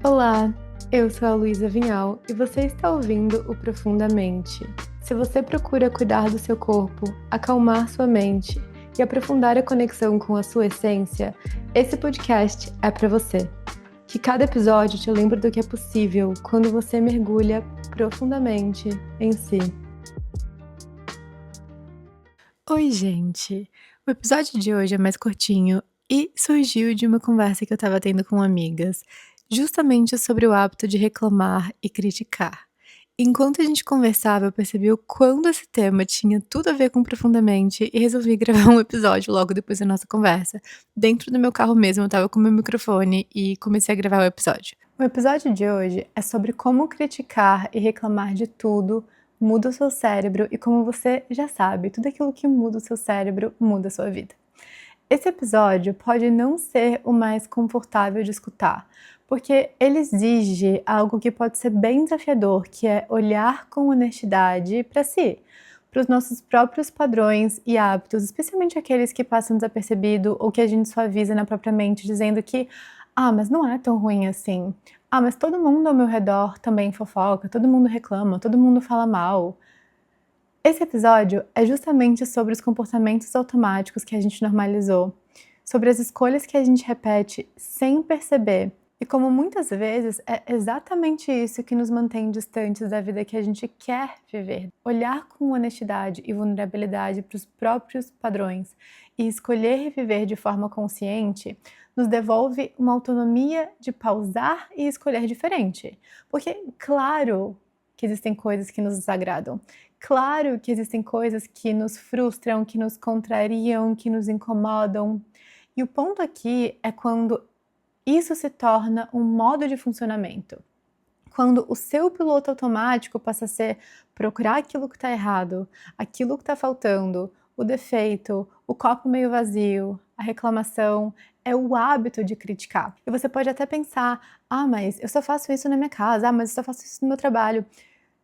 Olá, eu sou a Luísa Vinhal e você está ouvindo o Profundamente. Se você procura cuidar do seu corpo, acalmar sua mente e aprofundar a conexão com a sua essência, esse podcast é para você. Que cada episódio te lembre do que é possível quando você mergulha profundamente em si. Oi, gente! O episódio de hoje é mais curtinho e surgiu de uma conversa que eu estava tendo com amigas, justamente sobre o hábito de reclamar e criticar. Enquanto a gente conversava, eu percebi o quanto esse tema tinha tudo a ver com Profundamente e resolvi gravar um episódio logo depois da nossa conversa. Dentro do meu carro mesmo, eu estava com meu microfone e comecei a gravar o episódio. O episódio de hoje é sobre como criticar e reclamar de tudo muda o seu cérebro e, como você já sabe, tudo aquilo que muda o seu cérebro muda a sua vida. Esse episódio pode não ser o mais confortável de escutar, porque ele exige algo que pode ser bem desafiador, que é olhar com honestidade para si, para os nossos próprios padrões e hábitos, especialmente aqueles que passam desapercebido ou que a gente suaviza na própria mente, dizendo que mas não é tão ruim assim. Mas todo mundo ao meu redor também fofoca, todo mundo reclama, todo mundo fala mal. Esse episódio é justamente sobre os comportamentos automáticos que a gente normalizou, sobre as escolhas que a gente repete sem perceber e como muitas vezes é exatamente isso que nos mantém distantes da vida que a gente quer viver. Olhar com honestidade e vulnerabilidade para os próprios padrões e escolher viver de forma consciente nos devolve uma autonomia de pausar e escolher diferente. Porque, claro, que existem coisas que nos desagradam. Claro que existem coisas que nos frustram, que nos contrariam, que nos incomodam. E o ponto aqui é quando isso se torna um modo de funcionamento. Quando o seu piloto automático passa a ser procurar aquilo que está errado, aquilo que está faltando, o defeito, o copo meio vazio, a reclamação, é o hábito de criticar. E você pode até pensar, mas eu só faço isso na minha casa, mas eu só faço isso no meu trabalho.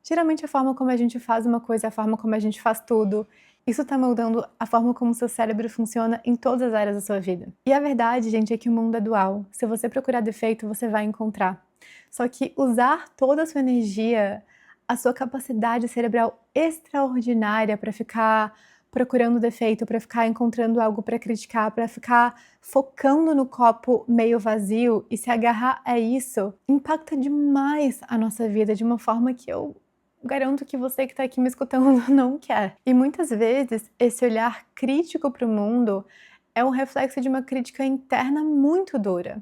Geralmente a forma como a gente faz uma coisa é a forma como a gente faz tudo. Isso está moldando a forma como o seu cérebro funciona em todas as áreas da sua vida. E a verdade, gente, é que o mundo é dual. Se você procurar defeito, você vai encontrar. Só que usar toda a sua energia, a sua capacidade cerebral extraordinária para ficar procurando defeito, para ficar encontrando algo para criticar, para ficar focando no copo meio vazio e se agarrar a isso, impacta demais a nossa vida de uma forma que eu garanto que você que está aqui me escutando não quer. E muitas vezes esse olhar crítico para o mundo é um reflexo de uma crítica interna muito dura.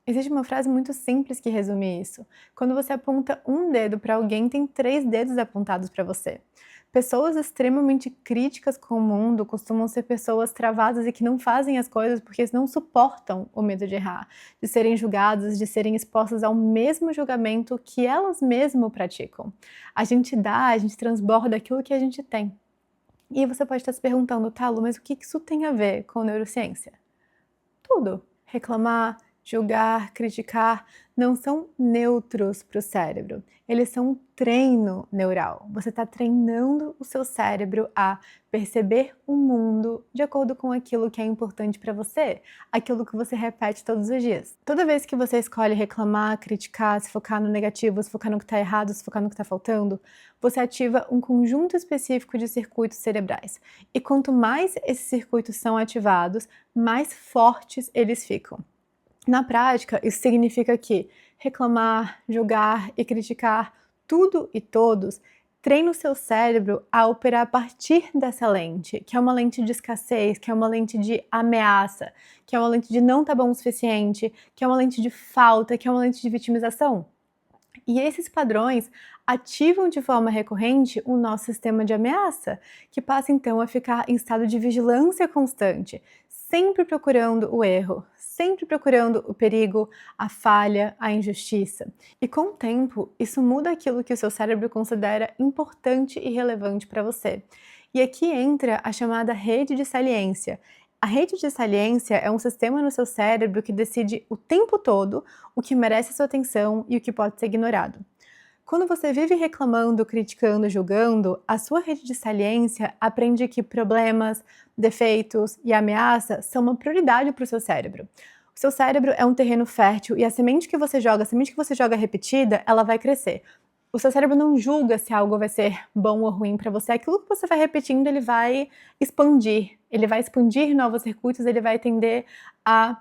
Existe uma frase muito simples que resume isso. Quando você aponta um dedo para alguém, tem 3 dedos apontados para você. Pessoas extremamente críticas com o mundo costumam ser pessoas travadas e que não fazem as coisas porque não suportam o medo de errar, de serem julgadas, de serem expostas ao mesmo julgamento que elas mesmas praticam. A gente transborda aquilo que a gente tem. E você pode estar se perguntando, Lu, mas o que isso tem a ver com neurociência? Tudo. Reclamar, julgar, criticar, não são neutros para o cérebro. Eles são um treino neural. Você está treinando o seu cérebro a perceber o mundo de acordo com aquilo que é importante para você, aquilo que você repete todos os dias. Toda vez que você escolhe reclamar, criticar, se focar no negativo, se focar no que está errado, se focar no que está faltando, você ativa um conjunto específico de circuitos cerebrais. E quanto mais esses circuitos são ativados, mais fortes eles ficam. Na prática, isso significa que reclamar, julgar e criticar tudo e todos treina o seu cérebro a operar a partir dessa lente, que é uma lente de escassez, que é uma lente de ameaça, que é uma lente de não tá bom o suficiente, que é uma lente de falta, que é uma lente de vitimização. E esses padrões ativam de forma recorrente o nosso sistema de ameaça, que passa então a ficar em estado de vigilância constante, sempre procurando o erro, sempre procurando o perigo, a falha, a injustiça. E com o tempo, isso muda aquilo que o seu cérebro considera importante e relevante para você. E aqui entra a chamada rede de saliência. A rede de saliência é um sistema no seu cérebro que decide o tempo todo o que merece sua atenção e o que pode ser ignorado. Quando você vive reclamando, criticando, julgando, a sua rede de saliência aprende que problemas, defeitos e ameaças são uma prioridade para o seu cérebro. O seu cérebro é um terreno fértil e a semente que você joga repetida, ela vai crescer. O seu cérebro não julga se algo vai ser bom ou ruim para você. Aquilo que você vai repetindo, ele vai expandir. Ele vai expandir novos circuitos, ele vai tender a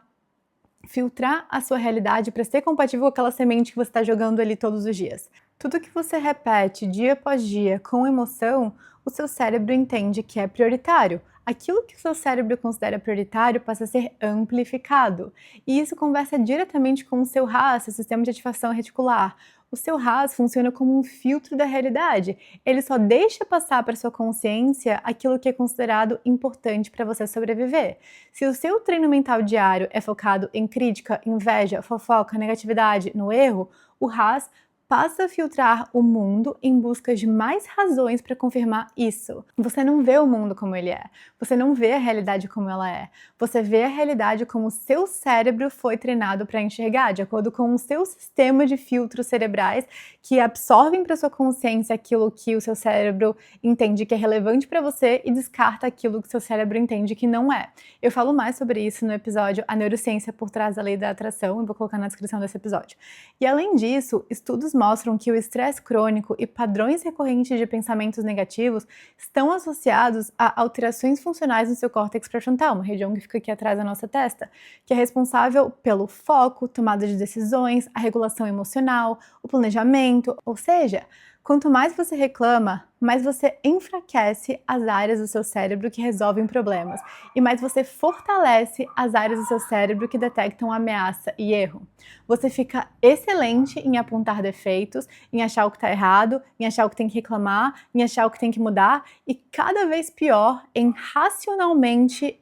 filtrar a sua realidade para ser compatível com aquela semente que você está jogando ali todos os dias. Tudo que você repete dia após dia com emoção, o seu cérebro entende que é prioritário. Aquilo que o seu cérebro considera prioritário passa a ser amplificado. E isso conversa diretamente com o seu RAS, seu sistema de ativação reticular. O seu RAS funciona como um filtro da realidade. Ele só deixa passar para sua consciência aquilo que é considerado importante para você sobreviver. Se o seu treino mental diário é focado em crítica, inveja, fofoca, negatividade, no erro, o RAS passa a filtrar o mundo em busca de mais razões para confirmar isso. Você não vê o mundo como ele é. Você não vê a realidade como ela é. Você vê a realidade como o seu cérebro foi treinado para enxergar, de acordo com o seu sistema de filtros cerebrais que absorvem para sua consciência aquilo que o seu cérebro entende que é relevante para você e descarta aquilo que o seu cérebro entende que não é. Eu falo mais sobre isso no episódio A Neurociência por Trás da Lei da Atração, eu vou colocar na descrição desse episódio. E além disso, estudos mostram que o estresse crônico e padrões recorrentes de pensamentos negativos estão associados a alterações funcionais no seu córtex pré-frontal, uma região que fica aqui atrás da nossa testa, que é responsável pelo foco, tomada de decisões, a regulação emocional, o planejamento, ou seja, quanto mais você reclama, mais você enfraquece as áreas do seu cérebro que resolvem problemas e mais você fortalece as áreas do seu cérebro que detectam ameaça e erro. Você fica excelente em apontar defeitos, em achar o que está errado, em achar o que tem que reclamar, em achar o que tem que mudar e cada vez pior em racionalmente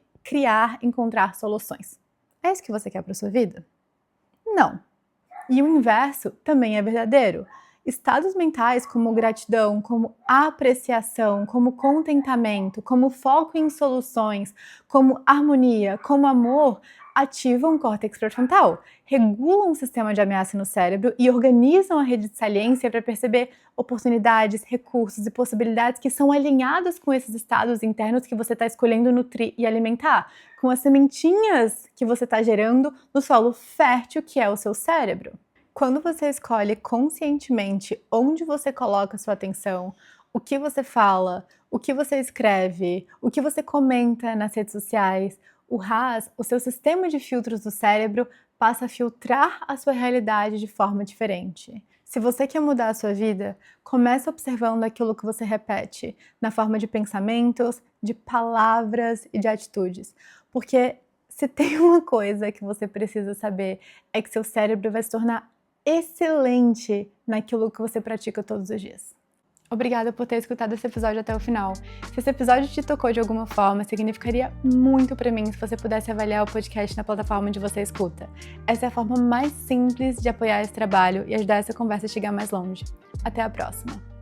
encontrar soluções. É isso que você quer para sua vida? Não. E o inverso também é verdadeiro. Estados mentais como gratidão, como apreciação, como contentamento, como foco em soluções, como harmonia, como amor, ativam o córtex pré-frontal, regulam o sistema de ameaça no cérebro e organizam a rede de saliência para perceber oportunidades, recursos e possibilidades que são alinhadas com esses estados internos que você está escolhendo nutrir e alimentar, com as sementinhas que você está gerando no solo fértil que é o seu cérebro. Quando você escolhe conscientemente onde você coloca sua atenção, o que você fala, o que você escreve, o que você comenta nas redes sociais, o RAS, o seu sistema de filtros do cérebro, passa a filtrar a sua realidade de forma diferente. Se você quer mudar a sua vida, comece observando aquilo que você repete, na forma de pensamentos, de palavras e de atitudes. Porque se tem uma coisa que você precisa saber, é que seu cérebro vai se tornar excelente naquilo que você pratica todos os dias. Obrigada por ter escutado esse episódio até o final. Se esse episódio te tocou de alguma forma, significaria muito pra mim se você pudesse avaliar o podcast na plataforma onde você escuta. Essa é a forma mais simples de apoiar esse trabalho e ajudar essa conversa a chegar mais longe. Até a próxima!